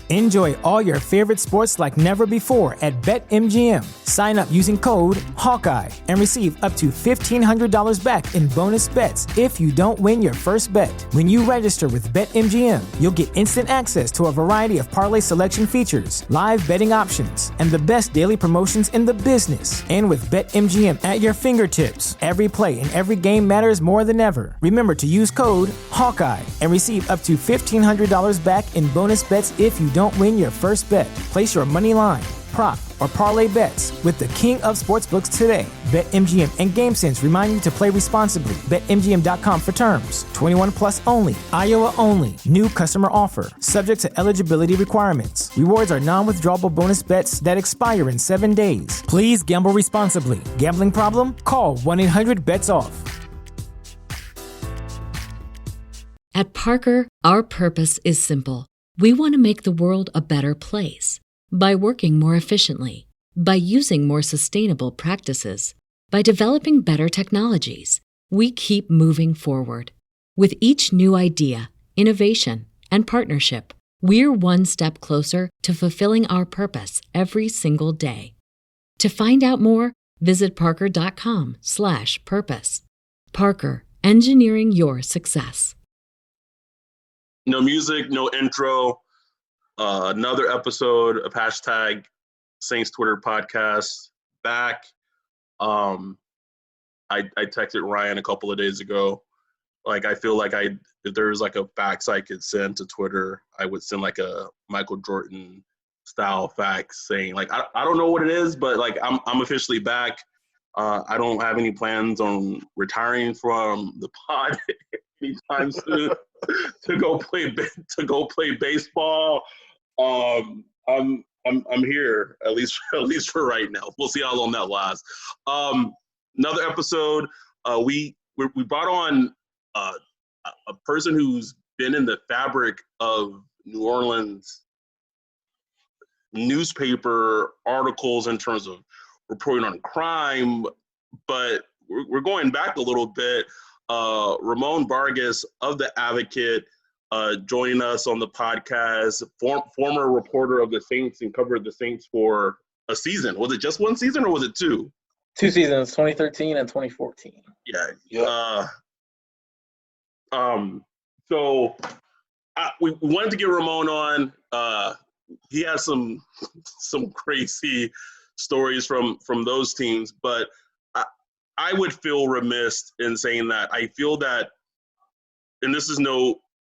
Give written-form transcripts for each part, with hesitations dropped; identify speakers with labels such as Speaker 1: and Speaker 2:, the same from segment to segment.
Speaker 1: Enjoy all your favorite sports like never before at BetMGM. Sign up using code Hawkeye and receive up to $1,500 back in bonus bets if you don't win your first bet. When you register with BetMGM, you'll get instant access to a variety of parlay selection features, live betting options, and the best daily promotions in the business. And with BetMGM at your fingertips, every play and every game matters more than ever. Remember to use code Hawkeye and receive up to $1,500 back in bonus bets if you don't win your first bet. Place your money line, prop, or parlay bets with the king of sportsbooks today. BetMGM and GameSense remind you to play responsibly. BetMGM.com for terms. 21 plus only. Iowa only. New customer offer. Subject to eligibility requirements. Rewards are non-withdrawable bonus bets that expire in 7 days. Please gamble responsibly. Gambling problem? Call 1-800-BETS-OFF.
Speaker 2: At Parker, our purpose is simple. We want to make the world a better place. By working more efficiently, by using more sustainable practices, by developing better technologies, we keep moving forward. With each new idea, innovation, and partnership, we're one step closer to fulfilling our purpose every single day. To find out more, visit parker.com/purpose. Parker, engineering your success.
Speaker 3: No music, no intro. Another episode of hashtag Saints Twitter podcast back. I texted Ryan a couple of days ago. Like, I feel like if there was like a fax I could send to Twitter, I would send like a Michael Jordan style fax saying like, I don't know what it is, but like I'm officially back. I don't have any plans on retiring from the pod anytime soon to go play baseball. I'm here at least for right now. We'll see how long that lasts. Another episode. We brought on a person who's been in the fabric of New Orleans newspaper articles in terms of reporting on crime, but we're going back a little bit. Ramon Vargas of The Advocate joining us on the podcast, former reporter of the Saints and covered the Saints for a season. Was it just one season or was it two?
Speaker 4: 2 seasons, 2013 and 2014.
Speaker 3: Yeah.
Speaker 4: Yep.
Speaker 3: So we wanted to get Ramon on. He has some crazy stories from those teams, but I would feel remiss in saying that I feel that, and this is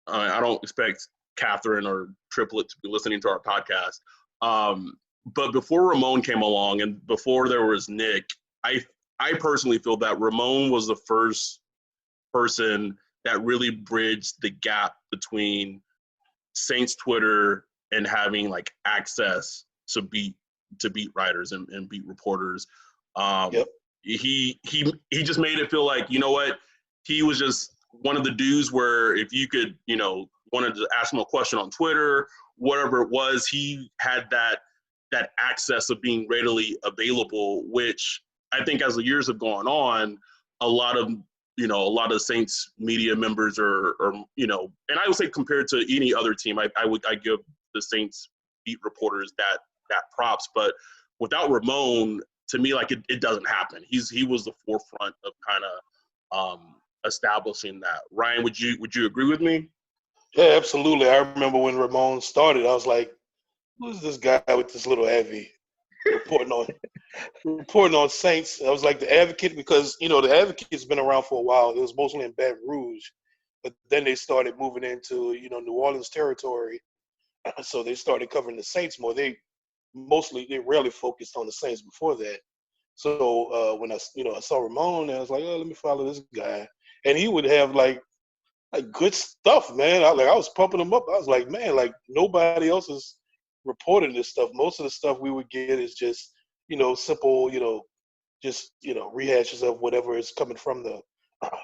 Speaker 3: I don't expect Catherine or Triplet to be listening to our podcast, but before Ramon came along and before there was Nick, I personally feel that Ramon was the first person that really bridged the gap between Saints Twitter and having like access to beat writers and beat reporters.
Speaker 4: Yep.
Speaker 3: He just made it feel like, you know what, he was just one of the dudes where if you could, wanted to ask him a question on Twitter, whatever it was, he had that access of being readily available, which I think as the years have gone on, a lot of Saints media members are and I would say compared to any other team, I give the Saints beat reporters that props, but without Ramon, to me, like it doesn't happen. He was the forefront of kind of establishing that. Ryan, would you agree with me?
Speaker 5: Yeah, absolutely. I remember when Ramon started, I was like, who's this guy with this little Avy reporting on Saints? I was like, The Advocate, because the Advocate's been around for a while. It was mostly in Baton Rouge, but then they started moving into New Orleans territory, so they started covering the Saints more. They rarely focused on the Saints before that. So when I saw Ramon, I was like, oh, let me follow this guy, and he would have like good stuff, man. I was pumping him up. I was like, man, like nobody else is reporting this stuff. Most of the stuff we would get is just simple, just rehashes of whatever is coming from the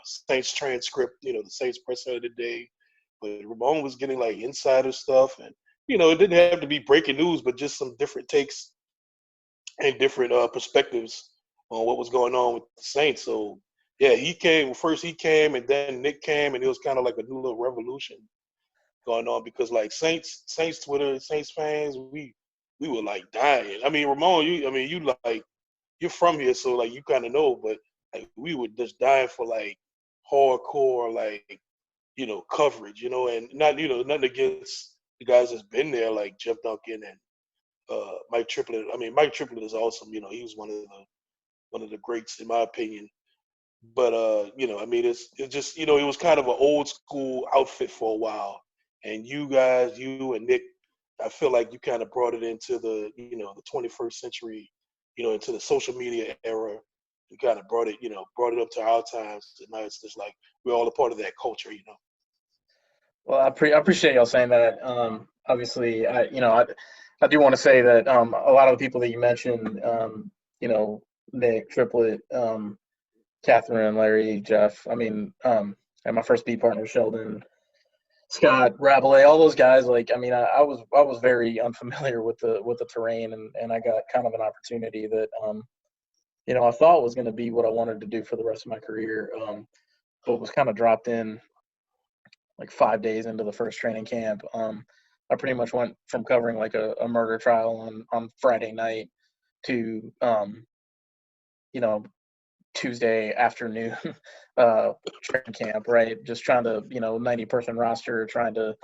Speaker 5: Saints transcript, the Saints presser of the day. But Ramon was getting like insider stuff, and it didn't have to be breaking news, but just some different takes and different perspectives on what was going on with the Saints. So yeah, he came, and then Nick came, and it was kind of like a new little revolution going on because like Saints Twitter, Saints fans, we were like dying. I mean, Ramon, you like you're from here, so like you kind of know, but like we were just dying for like hardcore like coverage, and not nothing against the guys that's been there like Jeff Duncan and Mike Triplett. I mean, Mike Triplett is awesome. He was one of the greats in my opinion. But I mean, it's just it was kind of an old school outfit for a while, and you guys, you and Nick, I feel like you kind of brought it into the the 21st century, into the social media era. You kind of brought it up to our times, and now it's just like we're all a part of that culture.
Speaker 4: Well, I appreciate y'all saying that. Obviously, I do want to say that a lot of the people that you mentioned, Nick, Triplett, Catherine, Larry, Jeff. I mean, and my first beat partner, Sheldon, Scott, Rabelais, all those guys. Like, I mean, I was very unfamiliar with the terrain, and I got kind of an opportunity that I thought was going to be what I wanted to do for the rest of my career, but was kind of dropped in like 5 days into the first training camp. I pretty much went from covering like a murder trial on Friday night to Tuesday afternoon training camp, right? Just trying to 90-person roster, trying to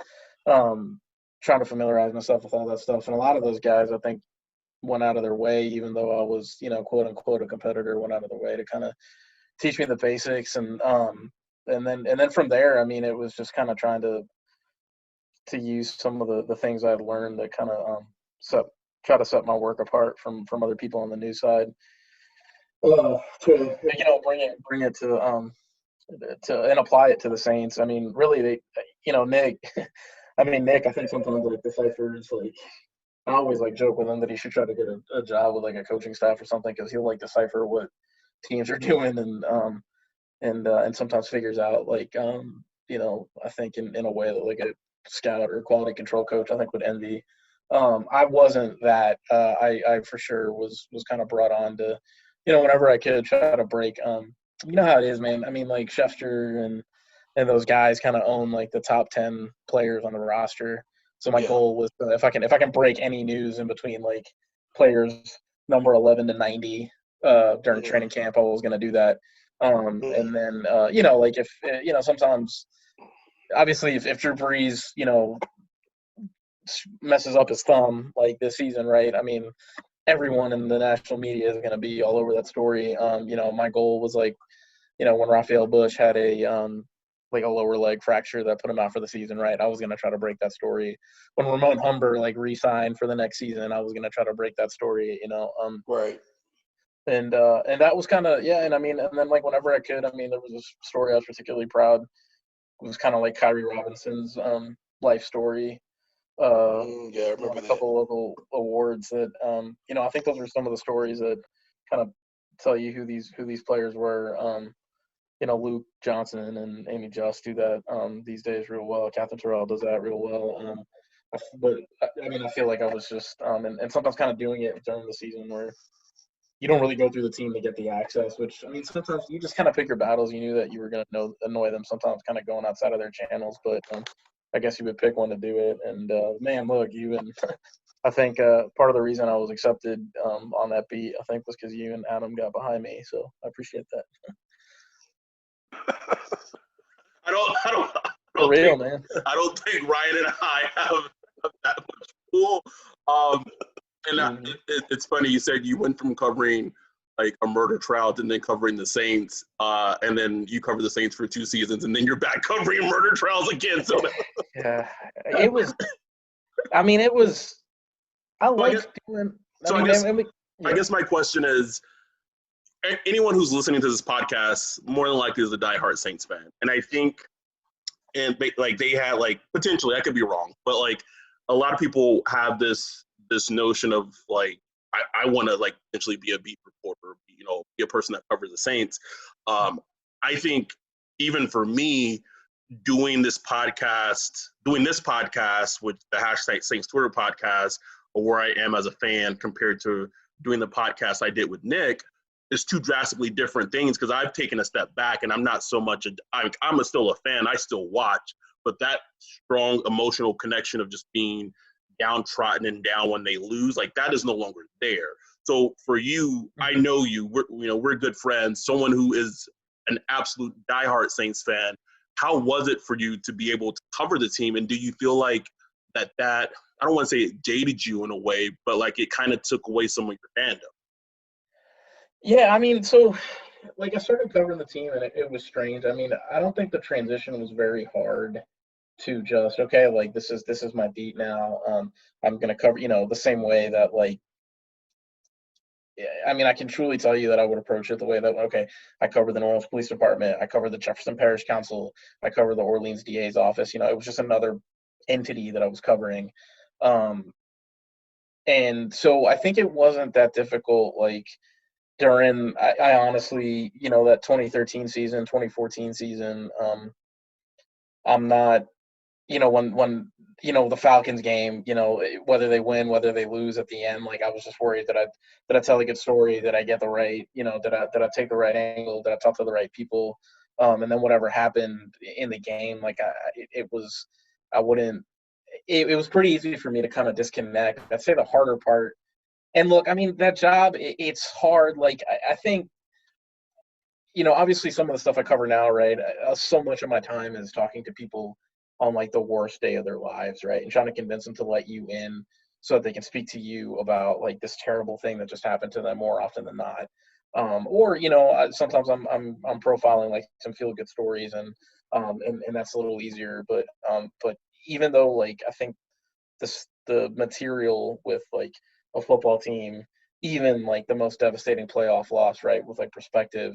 Speaker 4: familiarize myself with all that stuff. And a lot of those guys, I think, went out of their way, even though I was quote unquote a competitor, went out of their way to kind of teach me the basics. And then from there, I mean, it was just kind of trying to use some of the things I'd learned that kind of try to set my work apart from other people on the news side. To bring it to and apply it to the Saints. I mean, really, Nick. Nick. I think sometimes like the Cipher is like, I always like joke with him that he should try to get a job with like a coaching staff or something, because he'll like decipher what teams are doing and sometimes figures out like I think in a way that like a scout or quality control coach I think would envy. I wasn't that. I for sure was kind of brought on to, whenever I could try to break. You know how it is, man. I mean, like Schefter and those guys kind of own like the top 10 players on the roster. So my goal was if I can break any news in between like players number 11 to 90 during training camp, I was going to do that. And then like if sometimes obviously if Drew Brees messes up his thumb like this season, right? I mean, everyone in the national media is going to be all over that story. My goal was like, when Raphael Bush had a like a lower leg fracture that put him out for the season, right? I was going to try to break that story. When Ramon Humber like re-signed for the next season, I was going to try to break that story,
Speaker 5: Right.
Speaker 4: And that was kind of, and I mean, and then like whenever I could, I mean, there was a story I was particularly proud. It was kind of like Kyrie Robinson's life story.
Speaker 5: I remember
Speaker 4: a couple local awards that I think those are some of the stories that kind of tell you who these players were. Luke Johnson and Amy Just do that these days real well. Catherine Terrell does that real well. But I mean, I feel like I was just and sometimes kind of doing it during the season where you don't really go through the team to get the access, which I mean, sometimes you just kind of pick your battles. You knew that you were going to annoy them sometimes, kind of going outside of their channels, but I guess you would pick one to do it. And man, look, you and I think part of the reason I was accepted on that beat, I think, was because you and Adam got behind me. So I appreciate that.
Speaker 3: I don't
Speaker 4: For real, man.
Speaker 3: I don't think Ryan and I have that much pool. And it's funny you said you went from covering like a murder trial and then covering the Saints, and then you covered the Saints for 2 seasons, and then you're back covering murder trials again. So
Speaker 4: yeah, it was. I mean, it was. I liked doing.
Speaker 3: I guess my question is, anyone who's listening to this podcast more than likely is a diehard Saints fan, and I think, and like they had like potentially, I could be wrong, but like a lot of people have this notion of like I want to like potentially be a beat reporter, be a person that covers the Saints. I think even for me, doing this podcast with the hashtag Saints Twitter podcast, or where I am as a fan compared to doing the podcast I did with Nick, is two drastically different things, because I've taken a step back and I'm not so much I'm still a fan. I still watch, but that strong emotional connection of just being downtrodden and down when they lose, like that is no longer there. So for you, I know you, we're good friends, someone who is an absolute diehard Saints fan. How was it for you to be able to cover the team? And do you feel like that I don't want to say it jaded you in a way, but like it kind of took away some of your fandom?
Speaker 4: Yeah, I mean, so like I started covering the team and it was strange. I mean, I don't think the transition was very hard to just okay, like this is my beat now. I'm gonna cover, the same way that like yeah, I mean, I can truly tell you that I would approach it the way that okay, I cover the New Orleans Police Department, I cover the Jefferson Parish Council, I cover the Orleans DA's office. It was just another entity that I was covering. Um, and so I think it wasn't that difficult. Like during, I honestly, that 2013 season, 2014 season, I'm not, when the Falcons game, whether they win, whether they lose at the end, like I was just worried that I tell a good story, that I get the right, that I take the right angle, that I talk to the right people, and then whatever happened in the game, like it was, I wouldn't. It was pretty easy for me to kind of disconnect. I'd say the harder part, and look, I mean that job, it's hard. Like I think obviously some of the stuff I cover now, right? So much of my time is talking to people on like the worst day of their lives, right? And trying to convince them to let you in so that they can speak to you about like this terrible thing that just happened to them more often than not. Or sometimes I'm profiling like some feel good stories and that's a little easier. But even though like I think the material with like a football team, even like the most devastating playoff loss, right, with like perspective,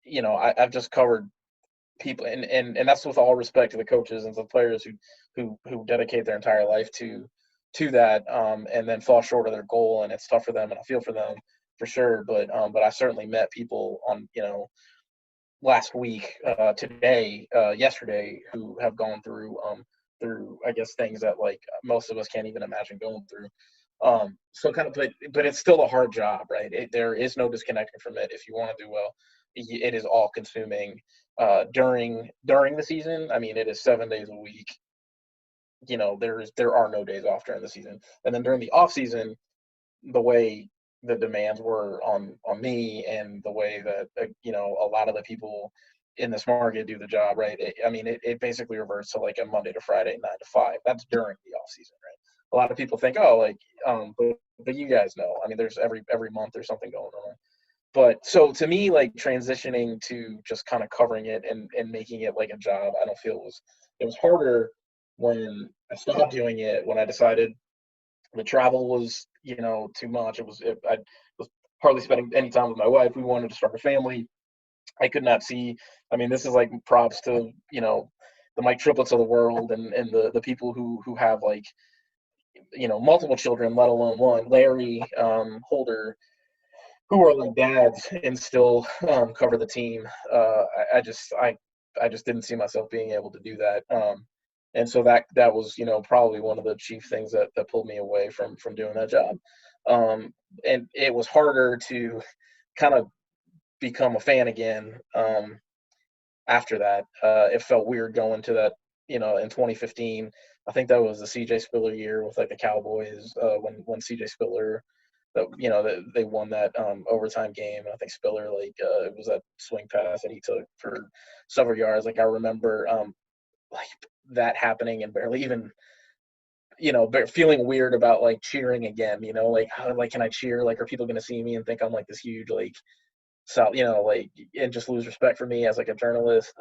Speaker 4: I've just covered people, and that's with all respect to the coaches and the players who dedicate their entire life to that, and then fall short of their goal, and it's tough for them, and I feel for them for sure. But I certainly met people on last week, today, yesterday, who have gone through I guess things that like most of us can't even imagine going through. So kind of, but it's still a hard job, right? There is no disconnecting from it if you want to do well. It is all consuming. During the season, I mean, it is 7 days a week. There are no days off during the season, and then during the off season, the way the demands were on me and the way that a lot of the people in this market do the job, right? It basically reverts to like a Monday to Friday 9 to 5. That's during the off season, right? A lot of people think, oh, like but you guys know, I mean, there's every month there's something going on. But so to me, like transitioning to just kind of covering it and making it like a job, I don't feel it was harder when I stopped doing it, when I decided the travel was too much. I was hardly spending any time with my wife. We wanted to start a family. I could not see. I mean, this is like props to the Mike Triplets of the world and the people who have like multiple children, let alone one. Larry, Holder, who are like dads and still cover the team. I just didn't see myself being able to do that. And so that was probably one of the chief things that pulled me away from doing that job. And it was harder to kind of become a fan again after that. It felt weird going to that in 2015. I think that was the CJ Spiller year with like the Cowboys, when CJ Spiller, they won that overtime game. And I think Spiller, like it was that swing pass that he took for several yards. Like I remember like that happening and barely even feeling weird about like cheering again. Like how, like, can I cheer? Like, are people gonna see me and think I'm like this huge like so like, and just lose respect for me as like a journalist?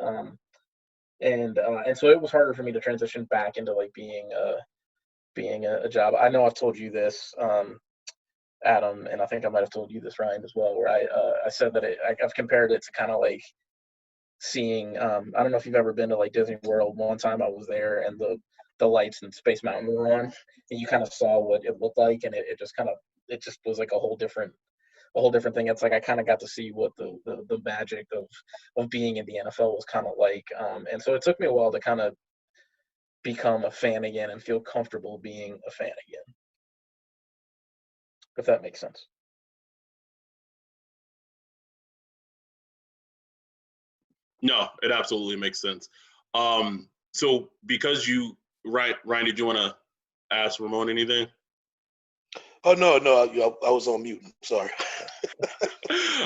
Speaker 4: And so it was harder for me to transition back into like being a job. I know I've told you this, Adam, and I think I might have told you this, Ryan, as well, where I said that I've compared it to kind of like seeing. I don't know if you've ever been to like Disney World. One time I was there, and the lights in Space Mountain were on, and you kind of saw what it looked like, and it just was like a whole different thing. It's like I kind of got to see what the magic of being in the NFL was kind of like. And so it took me a while to kind of become a fan again and feel comfortable being a fan again, if that makes sense.
Speaker 3: No, it absolutely makes sense. So because Ryan, did you want to ask Ramon anything?
Speaker 5: Oh no, I was on mute. Sorry.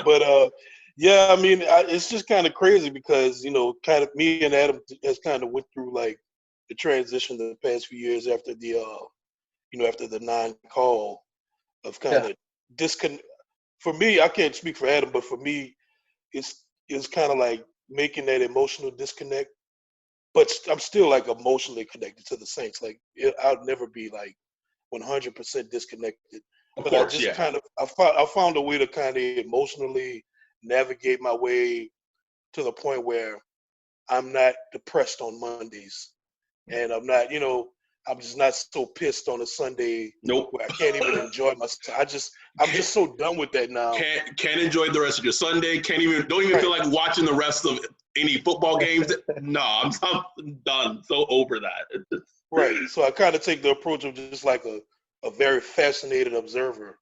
Speaker 5: But yeah, I mean, it's just kind of crazy because kind of me and Adam has kind of went through like the transition the past few years after the after the non-call of kind of disconnect. For me, I can't speak for Adam, but for me, it's kind of like making that emotional disconnect. But I'm still like emotionally connected to the Saints. Like I'll never be like 100% disconnected.
Speaker 3: Of
Speaker 5: But I
Speaker 3: course,
Speaker 5: just
Speaker 3: yeah.
Speaker 5: kind of I found a way to kind of emotionally navigate my way to the point where I'm not depressed on Mondays, and I'm just not so pissed on a Sunday
Speaker 3: Nope.
Speaker 5: where I can't even enjoy myself. I'm just so done with that now.
Speaker 3: Can't enjoy the rest of your Sunday. Don't even feel like watching the rest of any football games. No, I'm done. So over that.
Speaker 5: Right. So I kind of take the approach of just like a very fascinated observer,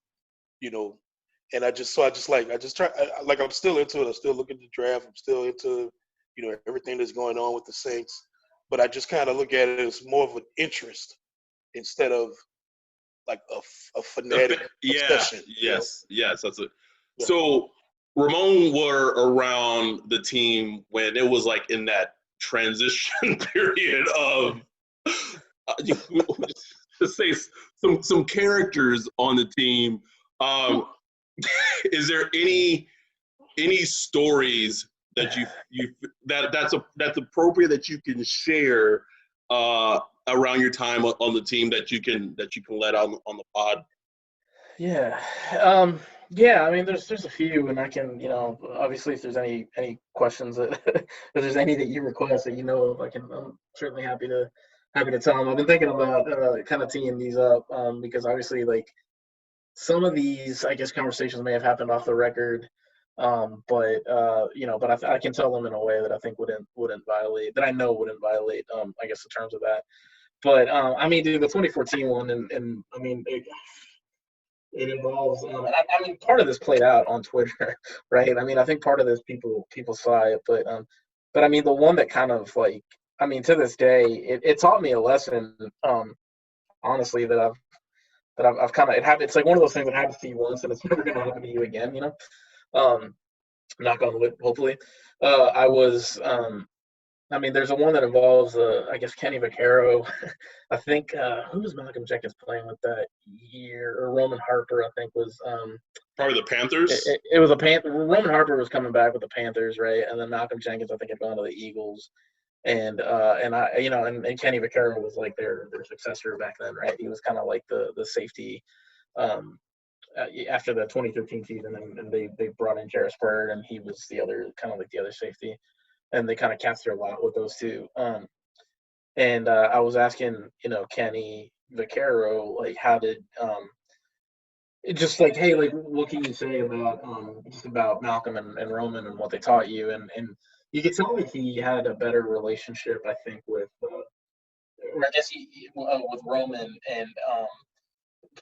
Speaker 5: and I just try, like I'm still into it. I'm still looking at the draft. I'm still into, everything that's going on with the Saints. But I just kind of look at it as more of an interest instead of like a fanatic obsession.
Speaker 3: Yes. That's it.
Speaker 5: Yeah.
Speaker 3: So Ramon were around the team when it was like in that transition period of to say some characters on the team. Is there any stories that that's appropriate that you can share around your time on the team that you can let out on the pod?
Speaker 4: Yeah. Yeah, I mean, there's a few, and I can, obviously, if there's any questions that, if there's any that you request that I'm certainly happy to tell them. I've been thinking about kind of teeing these up, because obviously, like, some of these, I guess, conversations may have happened off the record, but I can tell them in a way that I think wouldn't violate, that I know wouldn't violate, I guess, the terms of that. But I mean, dude, the 2014 one, and I mean, it involves, I mean, part of this played out on Twitter, right? I mean, I think part of this people saw it, but I mean, the one that kind of like, I mean, to this day, it taught me a lesson, honestly, that I've kind of, it happened. It's like one of those things that happens to you once, and it's never going to happen to you again, Um, knock on wood, hopefully. I was, I mean, there's a one that involves, I guess, Kenny Vaccaro. I think, who was Malcolm Jenkins playing with that year? Or Roman Harper, I think, was.
Speaker 3: Probably the Panthers.
Speaker 4: It was a Roman Harper was coming back with the Panthers, right? And then Malcolm Jenkins, I think, had gone to the Eagles. And Kenny Vaccaro was like their successor back then, right? He was kind of like the safety, after the 2013 season, and they brought in Jarris Byrd, and he was the other kind of like the other safety, and they kind of cast their lot with those two. And I was asking, Kenny Vaccaro, like, how did just like, hey, like, what can you say about just about Malcolm and Roman and what they taught you? And you could tell that he had a better relationship, I think, with, or I guess with Roman, and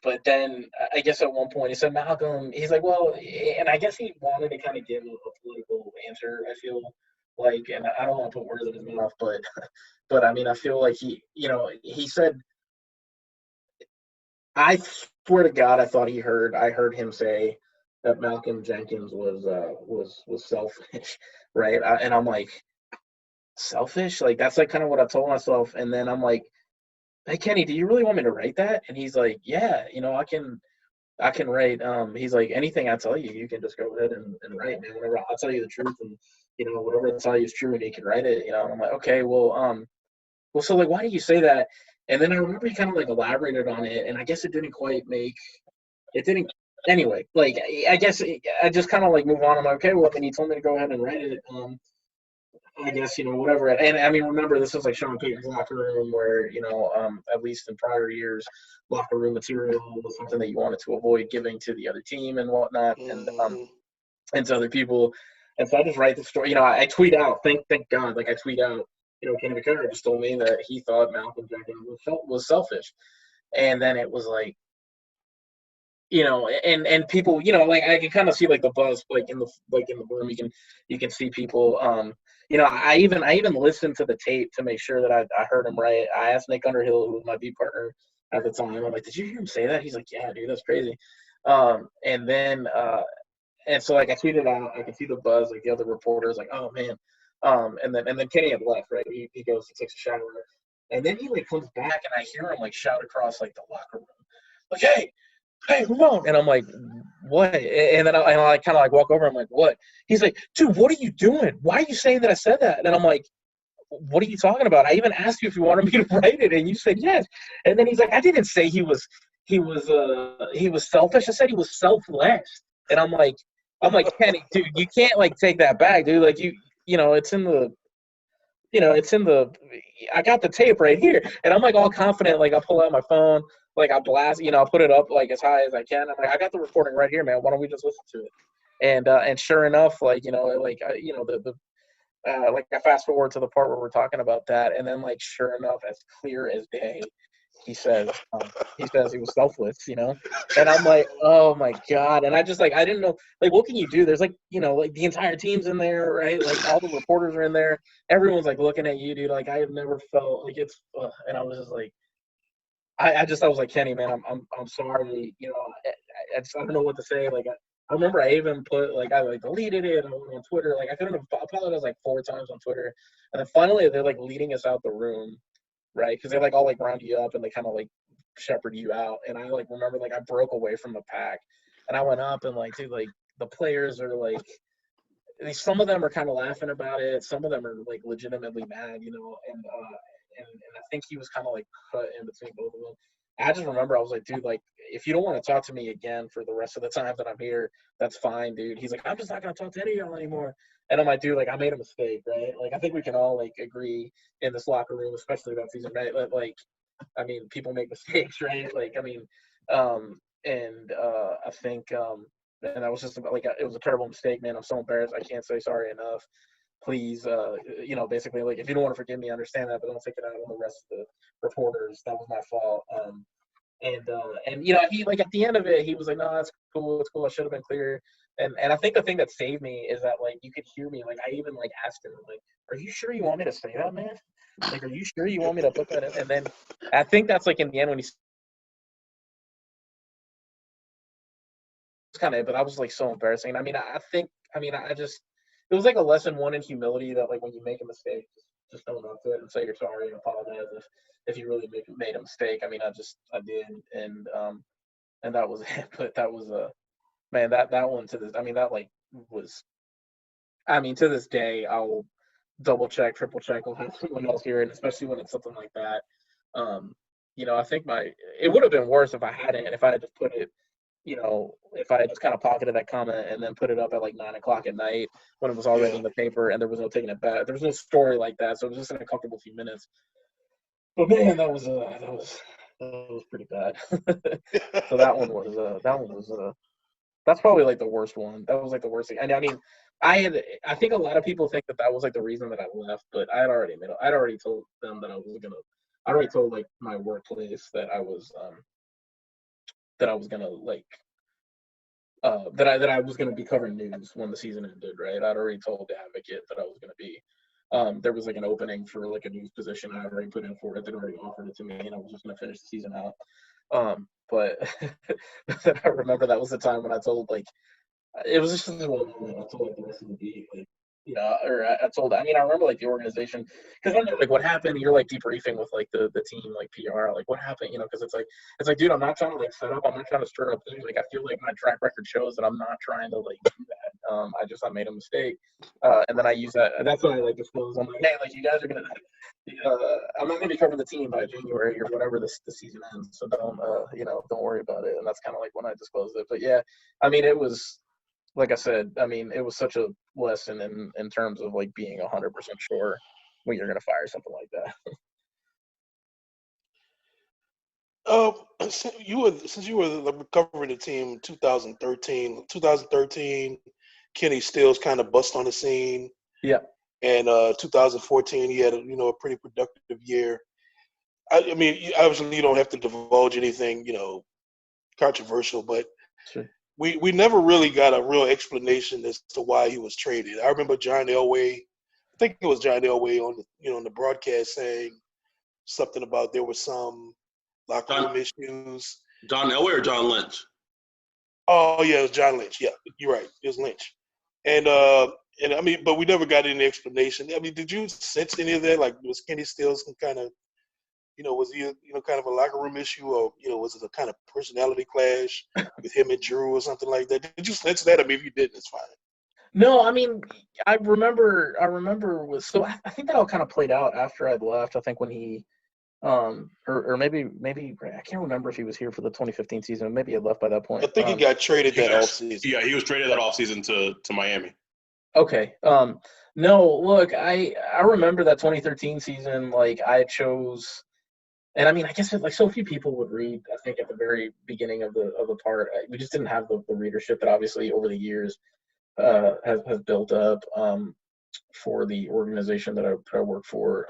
Speaker 4: but then I guess at one point he said Malcolm. He's like, well, and I guess he wanted to kind of give a political answer. I feel like, and I don't want to put words in his mouth, but I mean, I feel like he said, I swear to God, I thought I heard him say that Malcolm Jenkins was selfish, right? And I'm like, selfish? Like, that's like kind of what I told myself. And then I'm like, hey, Kenny, do you really want me to write that? And he's like, yeah, I can write. He's like, anything I tell you, you can just go ahead and write, man. Whenever I'll tell you the truth, and whatever I tell you is true, and you can write it. And I'm like, okay, well, so like, why do you say that? And then I remember he kind of like elaborated on it, and I guess it didn't quite make it didn't. Anyway, like, I guess I just kind of like move on. I'm like, okay, well, then he told me to go ahead and write it. I guess, whatever. And I mean, remember, this was like Sean Payton's locker room where, at least in prior years, locker room material was something that you wanted to avoid giving to the other team and whatnot, and to other people. And so I just write the story. I tweet out, thank God, like, I tweet out, Kenny Vaccaro just told me that he thought Malcolm Jenkins was selfish. And then it was like, and people, like I can kind of see like the buzz, like in the room, you can see people. I even listened to the tape to make sure that I heard him right. I asked Nick Underhill, who was my beat partner at the time, I'm like, did you hear him say that? He's like, yeah, dude, that's crazy. And then and so like I tweeted out, I could see the buzz, like the other reporters, like, oh man. And then Kenny had left, right? He goes, he takes a shower, and then he like comes back, and I hear him like shout across like the locker room, like, hey, Ramon. And I'm like, what? And then I kind of like walk over. I'm like, what? He's like, dude, what are you doing? Why are you saying that I said that? And I'm like, what are you talking about? I even asked you if you wanted me to write it, and you said yes. And then he's like, I didn't say he was selfish. I said he was selfless. And I'm like, Kenny, dude, you can't like take that back, dude. Like it's in the I got the tape right here. And I'm like all confident, like I pull out my phone, like I blast, I put it up like as high as I can. I'm like, I got the recording right here, man. Why don't we just listen to it? And sure enough, like, like I fast forward to the part where we're talking about that. And then like, sure enough, as clear as day, he says he was selfless. And I'm like, oh my God. And I just like, I didn't know, like, what can you do? There's like, like the entire team's in there, right? Like all the reporters are in there. Everyone's like looking at you, dude. Like I have never felt like it's, and I was just like, I was like, Kenny, man, I'm sorry. I don't know what to say. Like I remember I even put like I like deleted it on Twitter. Like I couldn't have apologized like 4 times on Twitter, and then finally they're like leading us out the room, right? Because they like all like round you up and they kind of like shepherd you out. And I like remember like I broke away from the pack, and I went up and like, dude, like the players are like, some of them are kind of laughing about it, some of them are like legitimately mad, and I think he was kind of like cut in between both of them. I just remember I was like, dude, like if you don't want to talk to me again for the rest of the time that I'm here, that's fine, dude. He's like, I'm just not gonna talk to any of y'all anymore. And I'm like, dude, like I made a mistake, right? Like I think we can all like agree in this locker room, especially that season, right? Like, I mean, people make mistakes, right? Like, I mean, I think, and that was just like it was a terrible mistake, man. I'm so embarrassed. I can't say sorry enough. Please, basically, like if you don't want to forgive me, I understand that, but don't take it out on the rest of the reporters. That was my fault. And he like at the end of it, he was like, no, that's cool, it's cool. I should have been clearer. And I think the thing that saved me is that like you could hear me. Like I even like asked him, like, are you sure you want me to say that, man? Like, are you sure you want me to put that in? And then I think that's like in the end when he's kind of, but I was like so embarrassing. I mean, I just, it was like a lesson one in humility that like when you make a mistake, just own up to it and say you're sorry and apologize if you really made a mistake. I mean, I did, and that was it. But that was man, that one to this, I mean, that like was, I mean, to this day, I'll double check, triple check. I'll have someone else hear it, especially when it's something like that. I think it would have been worse if I had just put it, if I had just kind of pocketed that comment and then put it up at like 9 o'clock at night when it was already in the paper and there was no taking it back. There was no story like that, so it was just in a comfortable few minutes. But man, that was pretty bad. So that one was that's probably like the worst one. That was like the worst thing. And I mean, I think a lot of people think that was like the reason that I left, but I'd already told them that I already told like my workplace that I was gonna like that I was gonna be covering news when the season ended, right? I'd already told the Advocate that I was gonna be. There was like an opening for like a news position. I already put in for it. They'd already offered it to me, and I was just gonna finish the season out. But I remember that was the time when I told like it was just a little moment. I told like the rest of the beat, like, or I told. I mean, I remember like the organization because I'm like, what happened? You're like debriefing with like the team, like PR, like what happened? Because it's like, dude, I'm not trying to like set up. I'm not trying to stir up things. Like I feel like my track record shows that I'm not trying to like do that. I made a mistake, and then I use that. That's why I like disclose. I'm like, hey, like you guys are gonna. I'm not gonna be covering the team by January or whatever the season ends. So don't worry about it. And that's kind of like when I disclosed it. But yeah, I mean, it was. Like I said, I mean, it was such a lesson in terms of like being 100% sure when you're gonna fire something like
Speaker 5: that. Since you were covering the team 2013, Kenny Stills kind of bust on the scene.
Speaker 4: Yeah.
Speaker 5: And 2014, he had a pretty productive year. I mean, obviously you don't have to divulge anything controversial, but
Speaker 4: Sure.
Speaker 5: we never really got a real explanation as to why he was traded. I remember John Elway, I think it was John Elway on the broadcast saying something about there was some locker room issues.
Speaker 3: John Elway or John Lynch?
Speaker 5: Oh yeah, it was John Lynch. Yeah, you're right. It was Lynch. And I mean, but we never got any explanation. I mean, did you sense any of that? Like, was Kenny Stills some kind of, was he kind of a locker room issue, or was it a kind of personality clash with him and Drew or something like that? Did you sense that? I mean, if you didn't, it's fine.
Speaker 4: No, I mean, I remember so I think that all kind of played out after I'd left. I think when he, or maybe I can't remember if he was here for the 2015 season. Maybe he had left by that point.
Speaker 5: I think he got traded that offseason.
Speaker 3: Yeah, he was traded that offseason to Miami.
Speaker 4: Okay. No, look, I remember that 2013 season. Like, I chose, and I mean, I guess like so few people would read. I think at the very beginning of the part, we just didn't have the readership that obviously over the years has built up for the organization that I work for.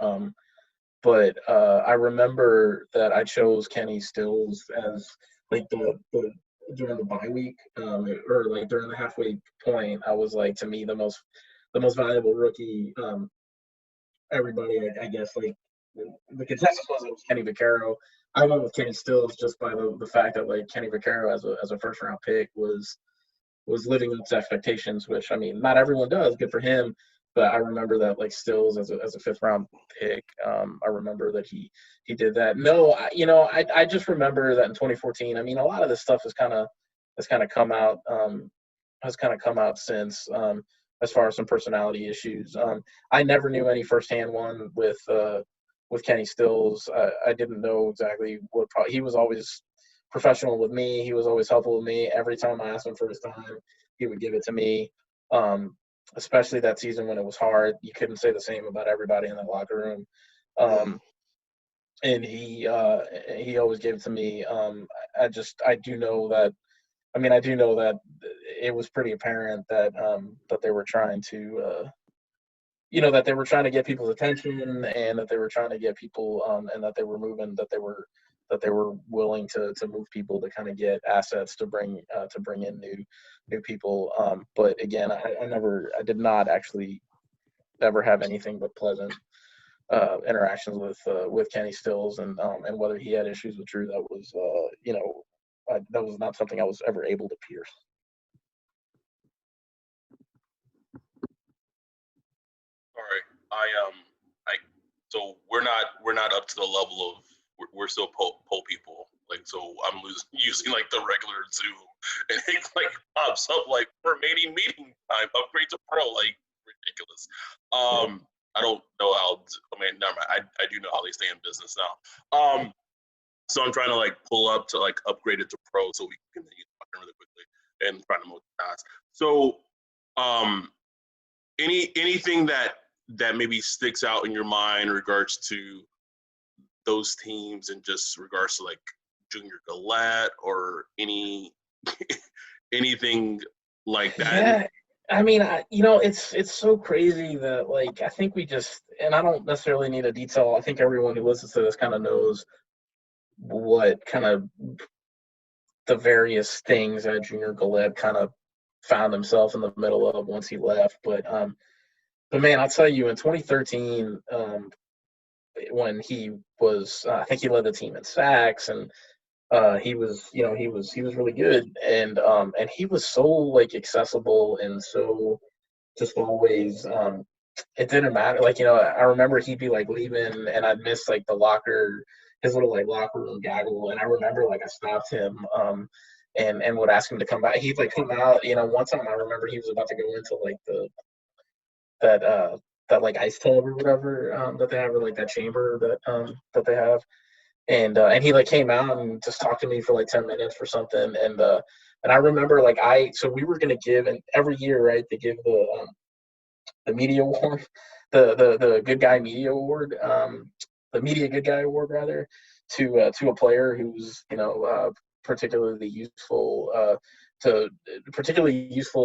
Speaker 4: But I remember that I chose Kenny Stills as like the during the bye week, or like during the halfway point. I was like, to me, the most valuable rookie. Everybody, I guess, like the consensus was it was Kenny Vaccaro. I went with Kenny Stills just by the fact that like Kenny Vaccaro as a first round pick was living up to expectations, which I mean, not everyone does. Good for him. But I remember that like Stills as a fifth round pick. I remember that he did that. No, I just remember that in 2014. I mean, a lot of this stuff has kind of come out since, as far as some personality issues. I never knew any firsthand one with Kenny Stills. I didn't know exactly he was always professional with me. He was always helpful with me. Every time I asked him for his time, he would give it to me. Especially that season when it was hard. You couldn't say the same about everybody in the locker room. And he always gave it to me. I do know that it was pretty apparent that they were trying to that they were trying to get people's attention, and that they were trying to get people and that they were willing to move people to kind of get assets to bring in new people. But again, I did not actually ever have anything but pleasant interactions with Kenny Stills, and whether he had issues with Drew, that was that was not something I was ever able to pierce.
Speaker 3: All right, so we're not up to the level of we're still poll people. Like, so I'm using like the regular Zoom, and it like pops up like remaining meeting time, upgrade to pro, like ridiculous. I don't know how. I mean, never mind. I do know how they stay in business now. So I'm trying to like pull up to like upgrade it to pro so we can continue talking really quickly and trying to multitask. So, anything that maybe sticks out in your mind in regards to those teams, and just regards to like Junior Galette or anything like that?
Speaker 4: Yeah, I mean, it's so crazy that like I think we just, and I don't necessarily need a detail. I think everyone who listens to this kind of knows what kind of the various things that Junior Galette kind of found himself in the middle of once he left. But man, I'll tell you, in 2013, when he was, I think he led the team in sacks, and he was really good, and he was so like accessible, and so just always, it didn't matter. Like, I remember he'd be like leaving, and I'd miss like his little like locker room gaggle, and I remember like I stopped him, and would ask him to come back. He'd like come out. One time I remember he was about to go into like that like ice tub or whatever that they have, or like that chamber that they have. And he like came out and just talked to me for like 10 minutes or something. And I remember like so we were gonna give, and every year, right, they give the media award, the good guy media award, the media good guy award rather, to a player who's particularly useful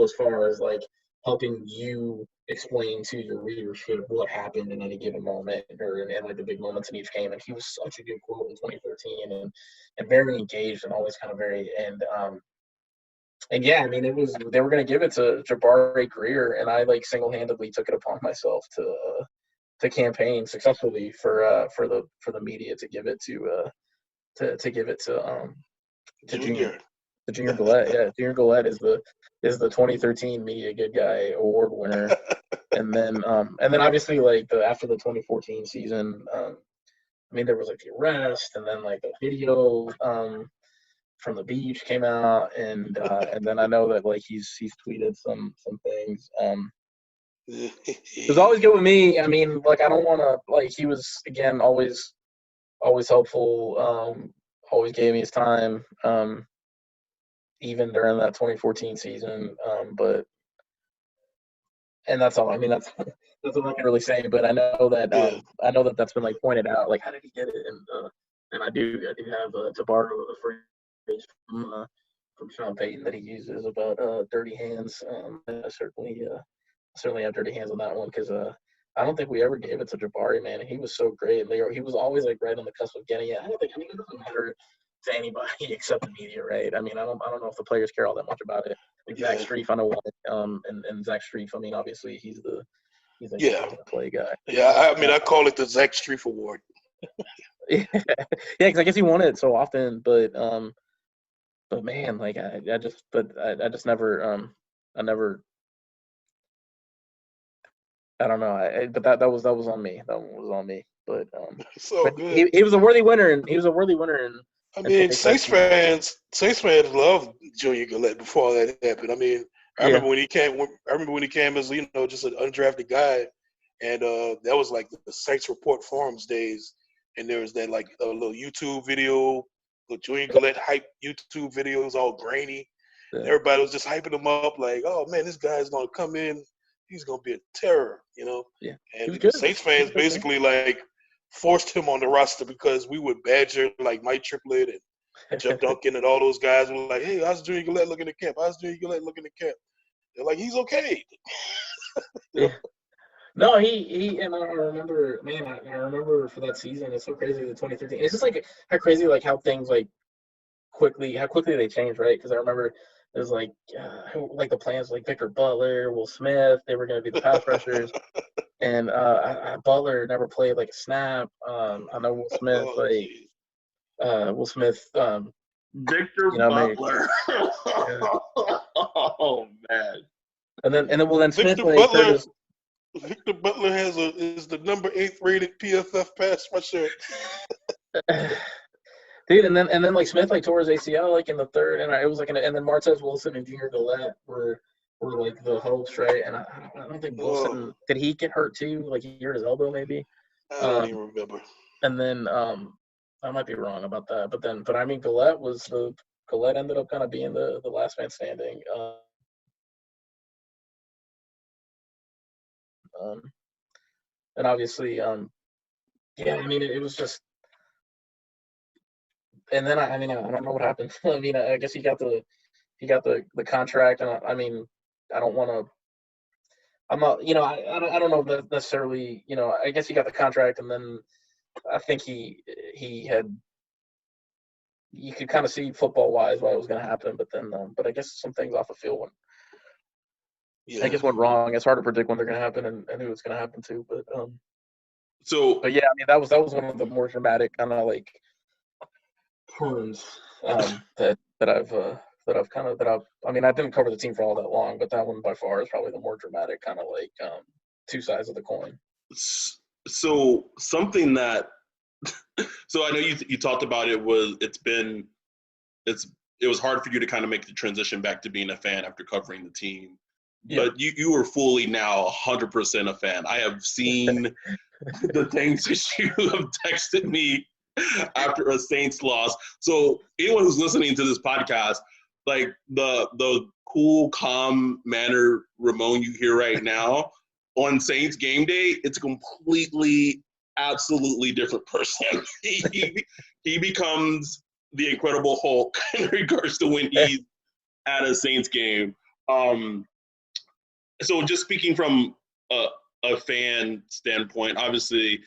Speaker 4: as far as like helping you explain to your readership what happened in any given moment, or in like the big moments in each game. And he was such a good quote in 2013, and very engaged, and always kind of very, and yeah, I mean, they were going to give it to Jabari Greer, and I like single-handedly took it upon myself to campaign successfully for the media to give it to give it to Junior.
Speaker 5: Junior.
Speaker 4: The Junior Galette, yeah. Junior Galette is the 2013 Media Good Guy Award winner, and then obviously like after the 2014 season, I mean there was like the arrest, and then like the video from the beach came out, and then I know that like he's tweeted some things. It was always good with me. I mean, like I don't want to like he was again always helpful, always gave me his time. Even during that 2014 season. But and that's all. I mean, that's all I can really say. But
Speaker 5: Yeah.
Speaker 4: I know that that's been like pointed out. Like, how did he get it? And I do have to borrow a phrase from Sean Payton that he uses about dirty hands. I certainly have dirty hands on that one because I don't think we ever gave it to Jabari, man. He was so great. He was always like right on the cusp of getting it. I mean, it doesn't matter to anybody except the media, right? I mean, I don't know if the players care all that much about it. Like Zach
Speaker 5: Yeah.
Speaker 4: Strief, I know won, and Zach Strief, I mean, obviously he's like
Speaker 5: Yeah.
Speaker 4: the play guy.
Speaker 5: Yeah. I mean, I call it the Zach Strief Award.
Speaker 4: Yeah, because I guess he won it so often, but man, like I just never I never I don't know. But that was on me. That one was on me. But
Speaker 5: So
Speaker 4: but
Speaker 5: good.
Speaker 4: he was a worthy winner, and he was a worthy winner in
Speaker 5: I
Speaker 4: in
Speaker 5: mean,
Speaker 4: 2013.
Speaker 5: Saints fans loved Junior Galette before all that happened. I mean, I
Speaker 4: Yeah,
Speaker 5: remember when he came. I remember when he came as just an undrafted guy, and that was like the Saints Report forums days. And there was that like a little YouTube video, the Junior Galette hype YouTube videos, all grainy. And
Speaker 4: yeah,
Speaker 5: everybody was just hyping him up, like, "Oh man, this guy's gonna come in. He's gonna be a terror," you know.
Speaker 4: yeah. He was
Speaker 5: And the
Speaker 4: good.
Speaker 5: Saints
Speaker 4: He was
Speaker 5: fans
Speaker 4: good, man.
Speaker 5: basically like forced him on the roster because we would badger like Mike Triplett and Jeff Duncan and all those guys were like, "Hey, how's Junior Galette looking at camp? How's Junior Galette looking at camp?" They're like, "He's okay." You know?
Speaker 4: Yeah. No, he and I remember, man. I remember for that season. It's so crazy. The 2013. It's just like how crazy, like how things like how quickly they change, right? Because I remember it was like the plans like Victor Butler, Will Smith. They were going to be the pass rushers, and Butler never played like a snap. I know Will Smith,
Speaker 5: Oh,
Speaker 4: like
Speaker 5: geez.
Speaker 4: Will Smith,
Speaker 3: Victor
Speaker 4: maybe
Speaker 3: Butler.
Speaker 4: yeah.
Speaker 3: Oh man.
Speaker 4: Then Smith
Speaker 5: Victor
Speaker 4: like hurt
Speaker 5: Butler.
Speaker 4: his
Speaker 5: Victor Butler is the number 8th rated PFF pass rusher.
Speaker 4: dude, and then like Smith like tore his ACL like in the third, and it was like and then Martez Wilson and Junior Galette were like the hosts, right? And I don't think
Speaker 5: Oh,
Speaker 4: Wilson did he get hurt too? Like he hurt his elbow maybe.
Speaker 5: I don't
Speaker 4: Um,
Speaker 5: even remember.
Speaker 4: and then I might be wrong about that, but I mean Galette ended up kind of being the last man standing. Um, and obviously yeah, I mean it was just and then I mean I don't know what happened. I mean I guess he got the contract, and I mean I don't want to. I'm not, I don't know if that necessarily, I guess he got the contract, and then I think he had, you could kind of see football wise why it was going to happen, but I guess some things off the field
Speaker 5: Yeah.
Speaker 4: went wrong. It's hard to predict when they're going to happen and who it's going to happen to,
Speaker 3: So
Speaker 4: but yeah, I mean that was one of the more dramatic kind of like turns I mean I didn't cover the team for all that long, but that one by far is probably the more dramatic kind of like two sides of the coin.
Speaker 3: so something that so I know you talked about it was hard for you to kind of make the transition back to being a fan after covering the team.
Speaker 4: Yeah.
Speaker 3: But you were fully now 100% a fan. I have seen the things that you have texted me after a Saints loss. So anyone who's listening to this podcast, like the cool, calm manner Ramon you hear right now on Saints game day, it's a completely, absolutely different person. he becomes the Incredible Hulk in regards to when he's at a Saints game. So just speaking from a fan standpoint, obviously,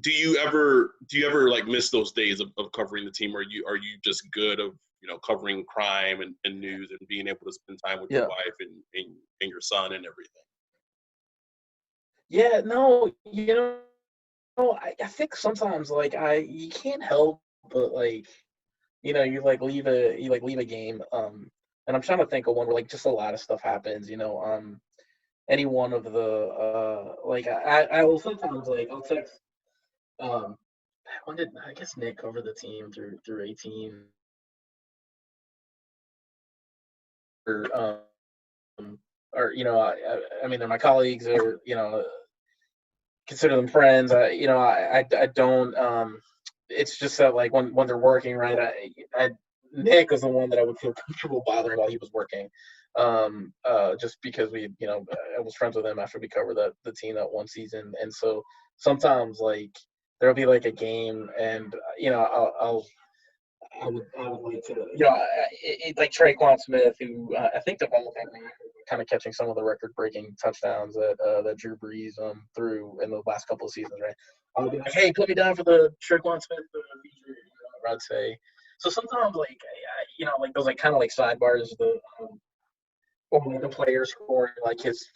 Speaker 3: do you ever like miss those days of covering the team? Or are you just good of covering crime and news and being able to spend time with your wife and your son and everything?
Speaker 4: Yeah, no, I think sometimes like you can't help but like you like leave a game, and I'm trying to think of one where like just a lot of stuff happens, any one of the like I will sometimes like I'll text when did I guess Nick cover the team through 18 or I mean they're my colleagues or consider them friends. I don't. It's just that like when they're working, right? Nick was the one that I would feel comfortable bothering while he was working, just because I was friends with him after we covered the team that one season, and so sometimes like there'll be like a game, and I would like to, like Traquan Smith, who I think developed kind of catching some of the record-breaking touchdowns that Drew Brees threw in the last couple of seasons, right? I would be like, hey, put me down for the Traquan Smith feature, I'd say. So sometimes, like, like those like kind of like sidebars, or like the player scoring like his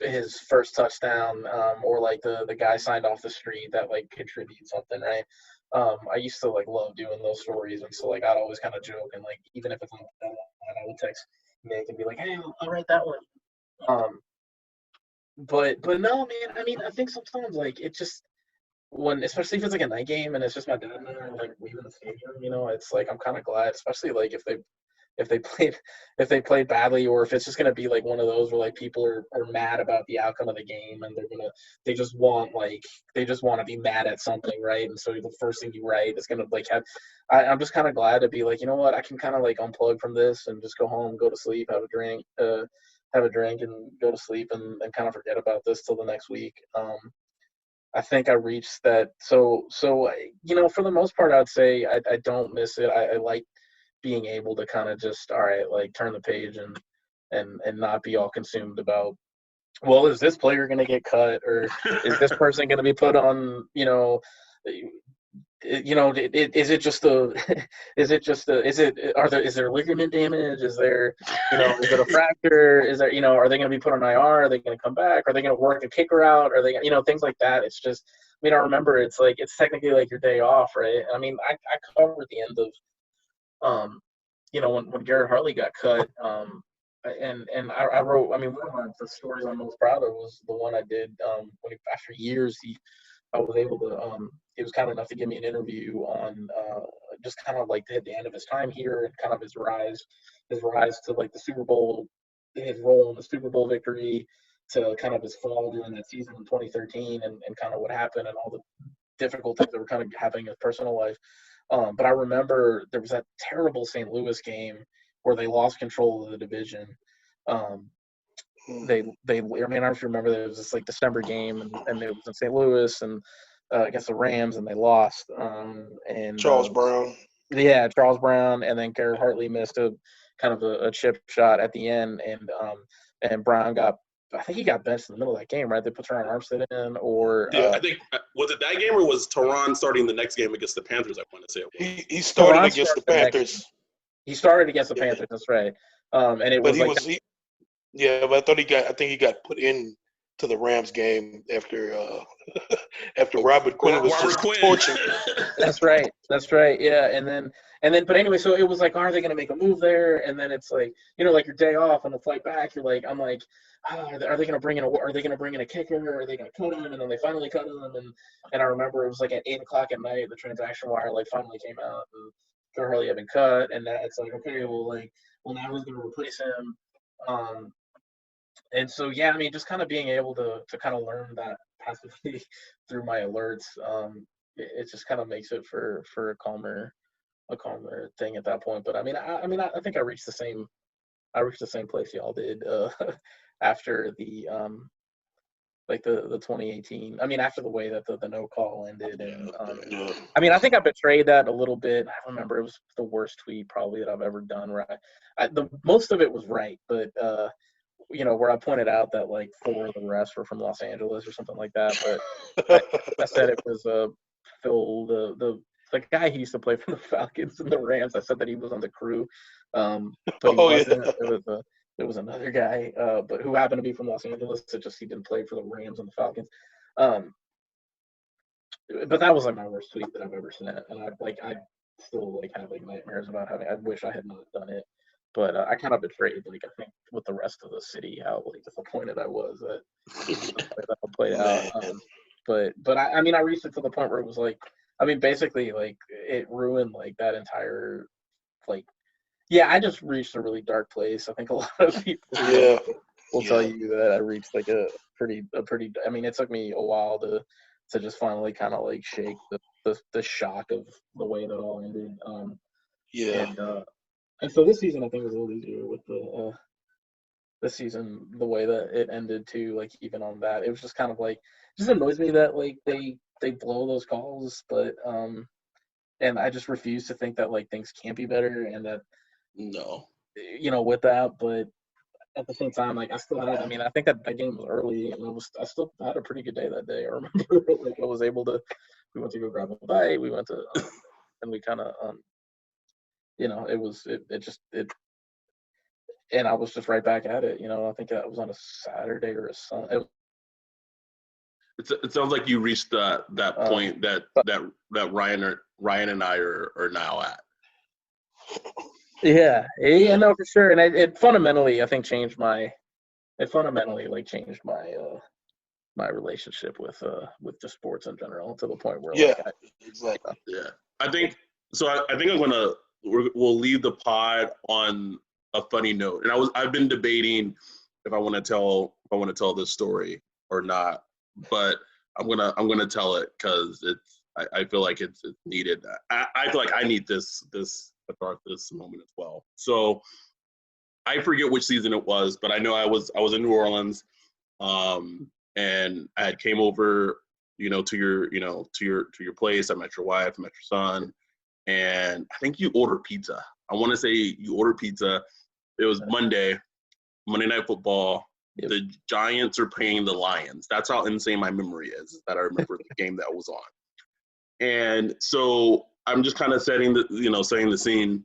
Speaker 4: first touchdown, or like the guy signed off the street that like contributes something, right? I used to like love doing those stories, and so like I'd always kind of joke, and like even if it's like that one, I would text Nick and be like, "Hey, I'll write that one." Um, but no, man. I mean, I think sometimes like it just especially if it's like a night game and it's just my dad and I like leaving the stadium, it's like I'm kind of glad, especially like if they played badly, or if it's just gonna be like one of those where like people are mad about the outcome of the game, and they just want to be mad at something, right? And so the first thing you write is gonna like have I'm just kind of glad to be like, you know what, I can kind of like unplug from this and just go home, go to sleep, have a drink and go to sleep, and kind of forget about this till the next week. I think I reached that. So for the most part, I'd say I don't miss it. I like being able to kind of just, all right, like turn the page and not be all consumed about, well, is this player going to get cut, or is this person going to be put on, is it just is there ligament damage? Is there, is it a fracture? Is there, are they going to be put on IR? Are they going to come back? Are they going to work a kicker out? Are they, things like that. It's just, I mean, I remember it's like, it's technically like your day off, right? I mean, I covered the end of, when Garrett Hartley got cut, and I wrote, I mean, one of the stories I'm most proud of was the one I did, after years, I was able to, he was kind enough to give me an interview on just kind of like the end of his time here and kind of his rise to like the Super Bowl, his role in the Super Bowl victory, to kind of his fall during that season in 2013, and kind of what happened and all the difficult things that were kind of happening in his personal life. But I remember there was that terrible St. Louis game where they lost control of the division. I mean, I don't just remember that it was this like December game, and it was in St. Louis and against the Rams, and they lost. And
Speaker 5: Charles Brown.
Speaker 4: Yeah, Charles Brown, and then Garrett Hartley missed a kind of a chip shot at the end, and Brown I think he got benched in the middle of that game, right? They put Teron Armstead in, or
Speaker 3: I think was it that game, or was Teron starting the next game against the Panthers? I want to say it was.
Speaker 5: He started against the Panthers.
Speaker 4: He started against the Panthers. That's right. And it
Speaker 5: but
Speaker 4: was like
Speaker 5: but I think he got put in to the Rams game after Robert Quinn was just torching.
Speaker 4: That's right. Yeah, and then, but anyway, so it was like, are they going to make a move there? And then it's like, like your day off on the flight back, you're like, I'm like, are they going to bring in a kicker? Or are they going to cut him? And then they finally cut him. And I remember it was like at 8:00 at night, the transaction wire like finally came out, and Garrett Hartley had been cut, and that it's like, okay, well now who's going to replace him? And so, yeah, I mean, just kind of being able to kind of learn that passively through my alerts, it just kind of makes it for a calmer thing at that point. But I mean, I think I reached the same place y'all did after the like the 2018. I mean, after the way that the no call ended, and I mean, I think I betrayed that a little bit. I remember it was the worst tweet probably that I've ever done. Where the most of it was right, but where I pointed out that like 4 of the rest were from Los Angeles or something like that. But I said it was Phil, the guy who used to play for the Falcons and the Rams. I said that he was on the crew, but he
Speaker 5: Oh
Speaker 4: wasn't.
Speaker 5: yeah.
Speaker 4: There was another guy, but who happened to be from Los Angeles. It just he didn't play for the Rams and the Falcons. Um, but that was like my worst tweet that I've ever sent, and I still like have like nightmares about having. I wish I had not done it, but I kind of betrayed like I think with the rest of the city how like disappointed I was that that played out.
Speaker 5: Man.
Speaker 4: But I mean I reached it to the point where it was like I mean basically like it ruined like that entire like yeah I just reached a really dark place. I think a lot of people
Speaker 5: Yeah.
Speaker 4: will tell you that I reached like a pretty I mean it took me a while to just finally kind of like shake the shock of the way that all ended.
Speaker 5: Yeah.
Speaker 4: And so this season I think was a little easier with the this season the way that it ended too. Like even on that, it was just kind of like just annoys me that like they blow those calls, but and I just refuse to think that like things can't be better and that
Speaker 5: No.
Speaker 4: with that, but at the same time, like I still had. I mean, I think that game was early, and I still had a pretty good day that day. I remember, like I was able to. We went to go grab a bite. We went to, and we kind of, it was it just it, and I was just right back at it. I think that was on a Saturday or a Sunday.
Speaker 3: It sounds like you reached that point that Ryan and I are now at.
Speaker 4: Yeah, no, for sure, and it fundamentally, I think, changed my. It fundamentally like changed my my relationship with just sports in general to the point where
Speaker 5: Yeah.
Speaker 4: like
Speaker 5: Exactly.
Speaker 3: Yeah, I think so. I think we'll leave the pod on a funny note, and I've been debating if I want to tell this story or not, but I'm gonna tell it because I feel like it's needed. I feel like I need this moment as well. So I forget which season it was, but I know I was in New Orleans, and I had came over, to your place. I met your wife, I met your son, and I think you ordered pizza. I want to say you ordered pizza. It was Monday Night Football.
Speaker 4: Yep.
Speaker 3: The Giants are playing the Lions. That's how insane my memory is. That I remember the game that was on. And so I'm just kind of setting the scene,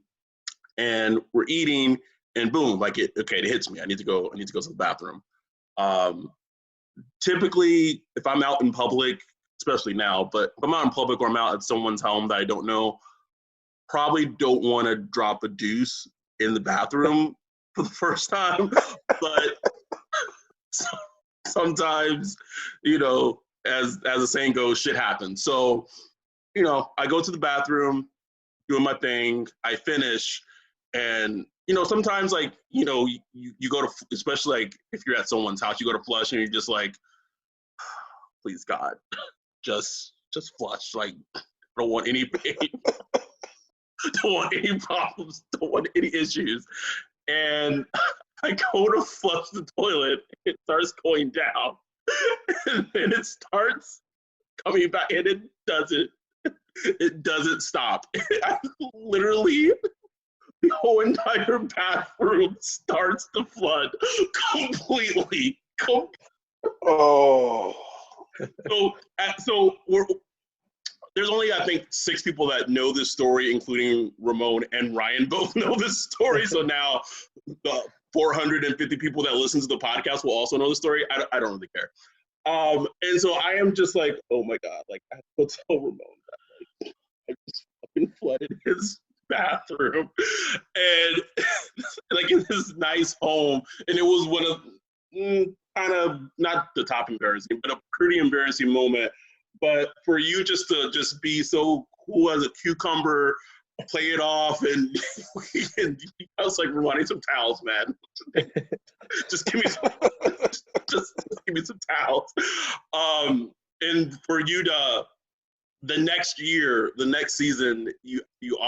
Speaker 3: and we're eating, and boom, like it hits me. I need to go to the bathroom. Typically, if I'm out in public, especially now, but if I'm out in public or I'm out at someone's home that I don't know, probably don't want to drop a deuce in the bathroom for the first time. But sometimes, as the saying goes, shit happens. So, I go to the bathroom, doing my thing, I finish, and sometimes like you go to, especially like if you're at someone's house, you go to flush and you're just like, please God, just flush. Like I don't want any pain, don't want any problems, don't want any issues. And I go to flush the toilet, it starts going down, and then it starts coming back, and it doesn't stop. I literally, the whole entire bathroom starts to flood completely.
Speaker 5: Oh.
Speaker 3: So there's only, I think, 6 people that know this story, including Ramon and Ryan both know this story. So now the 450 people that listen to the podcast will also know the story. I don't really care. And so I am just like, oh my God, like I have to tell Ramon that like I just fucking flooded his bathroom, and like in his nice home, and it was one of kind of not the top embarrassing, but a pretty embarrassing moment. But for you just to just be so cool as a cucumber, play it off, and I was like, Ramon, I need some towels, man. just give me just give me some towels. And for you to the next year, the next season, you don't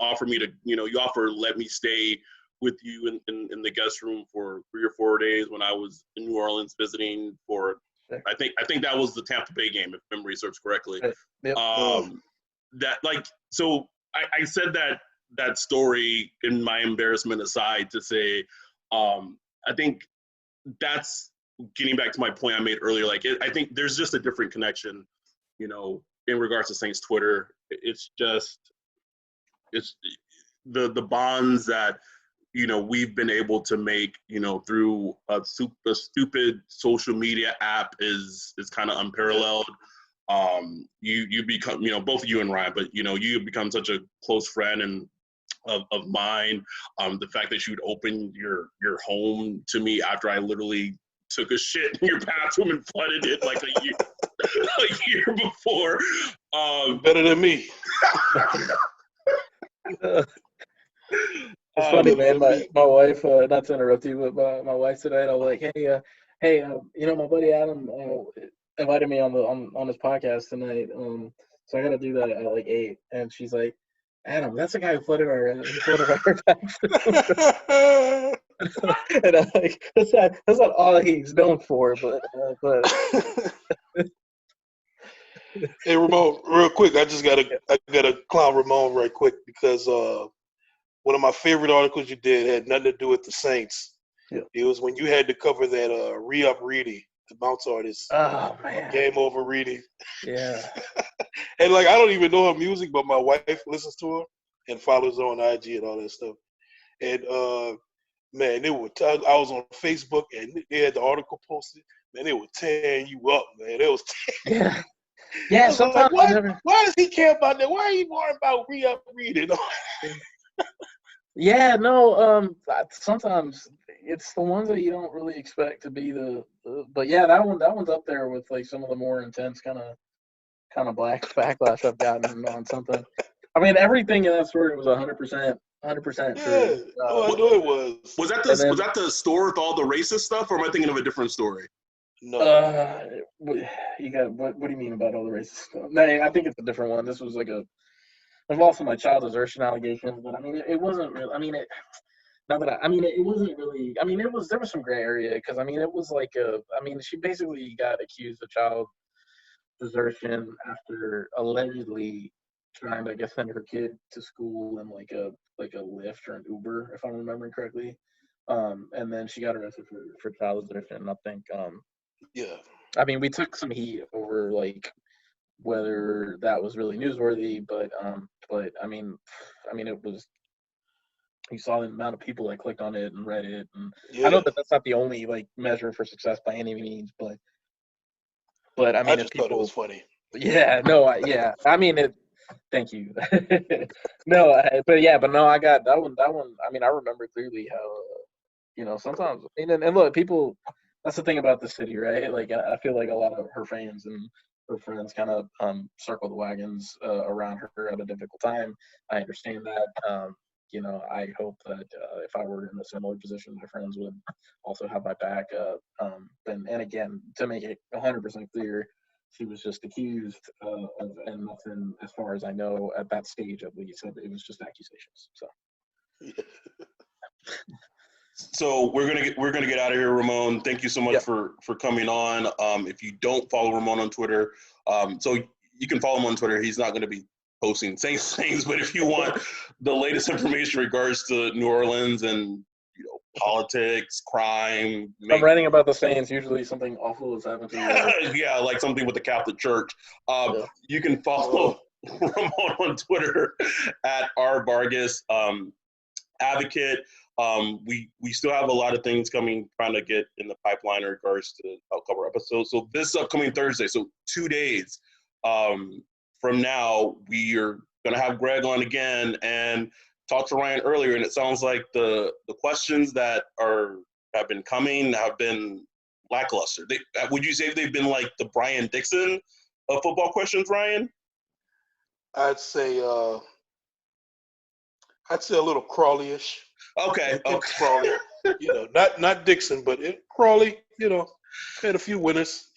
Speaker 3: offer me to, you offer let me stay with you in the guest room for 3 or 4 days when I was in New Orleans visiting for, I think that was the Tampa Bay game, if memory serves correctly.
Speaker 4: Yep.
Speaker 3: That like, so I said that story in my embarrassment aside to say, I think that's getting back to my point I made earlier. Like, I think there's just a different connection, in regards to Saints Twitter, it's the bonds that we've been able to make through a stupid social media app is kind of unparalleled. You become both you and Ryan, but you have become such a close friend and of mine. The fact that you would open your home to me after I literally took a shit in your bathroom and flooded it like a year before.
Speaker 5: Better than me.
Speaker 4: It's funny, man. My wife, not to interrupt you, but my wife tonight, I was like, hey, my buddy Adam invited me on his podcast tonight. So I got to do that at like 8, and she's like, Adam, that's the guy who flooded our bathroom. And I'm like, that's not all he's known for, but.
Speaker 5: Hey, Ramon, real quick, I gotta clown Ramon right quick because one of my favorite articles you did had nothing to do with the Saints.
Speaker 4: Yeah.
Speaker 5: It was when you had to cover that re-up Reedy, the bounce artist.
Speaker 4: Oh man.
Speaker 5: Game over Reedy.
Speaker 4: Yeah.
Speaker 5: And like I don't even know her music, but my wife listens to her and follows her on IG and all that stuff. And man, I was on Facebook and they had the article posted. Man, they were tearing you up, man. It was
Speaker 4: yeah. Yeah, sometimes
Speaker 5: like, why does he care about that? Why are you more about re-up Reedy?
Speaker 4: Yeah, no. Sometimes it's the ones that you don't really expect to be but yeah, that one's up there with like some of the more intense kind of black backlash I've gotten on something. I mean, everything in that story was 100% true.
Speaker 5: I know it was.
Speaker 3: Was that the store with all the racist stuff, or am I thinking of a different story?
Speaker 5: No.
Speaker 4: You got what do you mean about all the racist stuff? No, I think it's a different one. This was like there's also my child desertion allegations, but I mean, it wasn't really. I mean, it wasn't really. I mean, there was some gray area because I mean, it was like she basically got accused of child desertion after allegedly trying to, I guess, send her kid to school in like a Lyft or an Uber, if I'm remembering correctly. And then she got arrested for child desertion. I think.
Speaker 5: Yeah.
Speaker 4: I mean, we took some heat over like whether that was really newsworthy, but I mean, it was. You saw the amount of people that clicked on it and read it, and I know that that's not the only like measure for success by any means, but I mean,
Speaker 5: I just thought it was funny.
Speaker 4: Yeah, no, I mean it. Thank you. No, but no, I got that one. I mean, I remember clearly how sometimes. And look, people. That's the thing about the city, right? Like, I feel like a lot of her fans and her friends kind of circle the wagons around her at a difficult time. I understand that. I hope that if I were in a similar position, my friends would also have my back. And again, to make it 100% clear, she was just accused and nothing, as far as I know, at that stage at least. It was just accusations. So.
Speaker 3: So we're gonna get out of here, Ramon. Thank you so much for coming on. If you don't follow Ramon on Twitter, so you can follow him on Twitter. He's not going to be posting Saints things, but if you want the latest information in regards to New Orleans and politics, crime,
Speaker 4: I'm writing about the Saints. Usually something awful has happened to you.
Speaker 3: Yeah, like something with the Catholic Church. You can follow Ramon on Twitter at @Vargas advocate. We still have a lot of things trying to get in the pipeline in regards to a couple episodes. So this upcoming Thursday, so 2 days from now, we are going to have Greg on again and talk to Ryan earlier. And it sounds like the questions that have been coming have been lackluster. Would you say they've been like the Brian Dixon of football questions, Ryan?
Speaker 5: I'd say a little Crawley-ish.
Speaker 3: Okay.
Speaker 5: Crawley, not Dixon, but Crawley, had a few winners,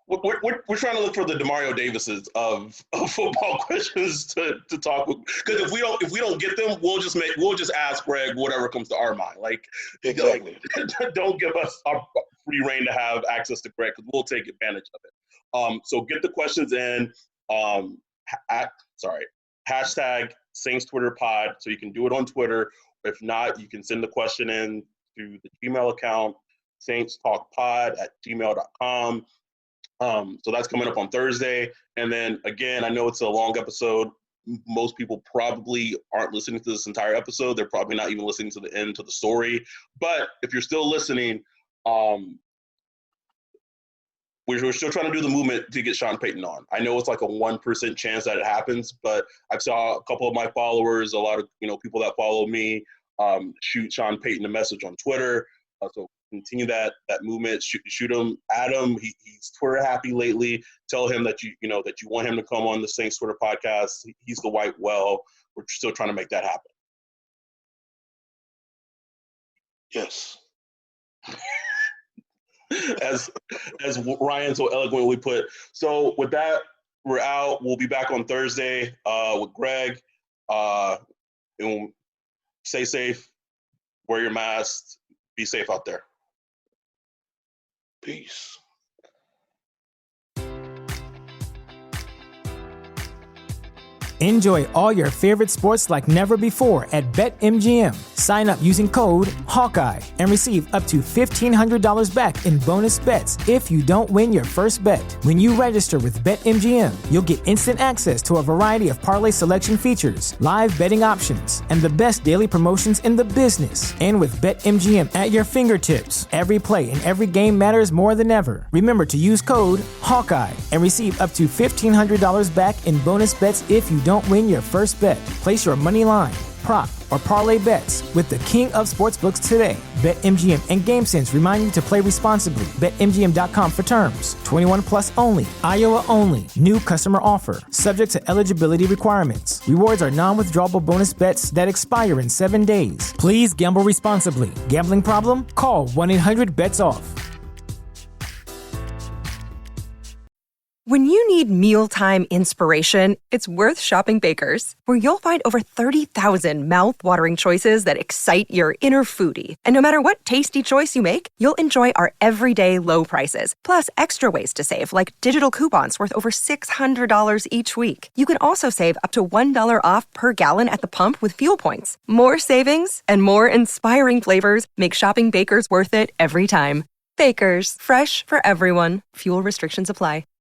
Speaker 3: We're trying to look for the Demario Davises of football questions to talk with, because if we don't get them, we'll just ask Greg whatever comes to our mind. Like,
Speaker 5: exactly.
Speaker 3: Don't give us our free reign to have access to Greg, because we'll take advantage of it. So get the questions in. Hashtag Saints Twitter Pod, so you can do it on Twitter. If not, you can send the question in to the Gmail account, saintstalkpod@gmail.com. So that's coming up on Thursday. And then again, I know it's a long episode. Most people probably aren't listening to this entire episode. They're probably not even listening to the end to the story. But if you're still listening, we're still trying to do the movement to get Sean Payton on. I know it's like a 1% chance that it happens, but I've saw a couple of my followers, a lot of people that follow me, shoot Sean Payton a message on Twitter. So continue that movement. Shoot him, add him. He's Twitter happy lately. Tell him that you want him to come on the Saints Twitter podcast. He's the white well. We're still trying to make that happen.
Speaker 5: Yes.
Speaker 3: as Ryan so eloquently put. So with that, we're out. We'll be back on Thursday with Greg. And stay safe. Wear your mask. Be safe out there.
Speaker 5: Peace.
Speaker 1: Enjoy all your favorite sports like never before at BetMGM. Sign up using code Hawkeye and receive up to $1,500 back in bonus bets if you don't win your first bet. When you register with BetMGM, you'll get instant access to a variety of parlay selection features, live betting options, and the best daily promotions in the business. And with BetMGM at your fingertips, every play and every game matters more than ever. Remember to use code Hawkeye and receive up to $1,500 back in bonus bets if you don't win your first bet. Place your money line, prop, or parlay bets with the king of sportsbooks today. BetMGM and GameSense remind you to play responsibly. BetMGM.com for terms. 21 plus only. Iowa only. New customer offer. Subject to eligibility requirements. Rewards are non-withdrawable bonus bets that expire in 7 days. Please gamble responsibly. Gambling problem? Call 1-800-BETS-OFF.
Speaker 6: When you need mealtime inspiration, it's worth shopping Baker's, where you'll find over 30,000 mouth-watering choices that excite your inner foodie. And no matter what tasty choice you make, you'll enjoy our everyday low prices, plus extra ways to save, like digital coupons worth over $600 each week. You can also save up to $1 off per gallon at the pump with fuel points. More savings and more inspiring flavors make shopping Baker's worth it every time. Baker's, fresh for everyone. Fuel restrictions apply.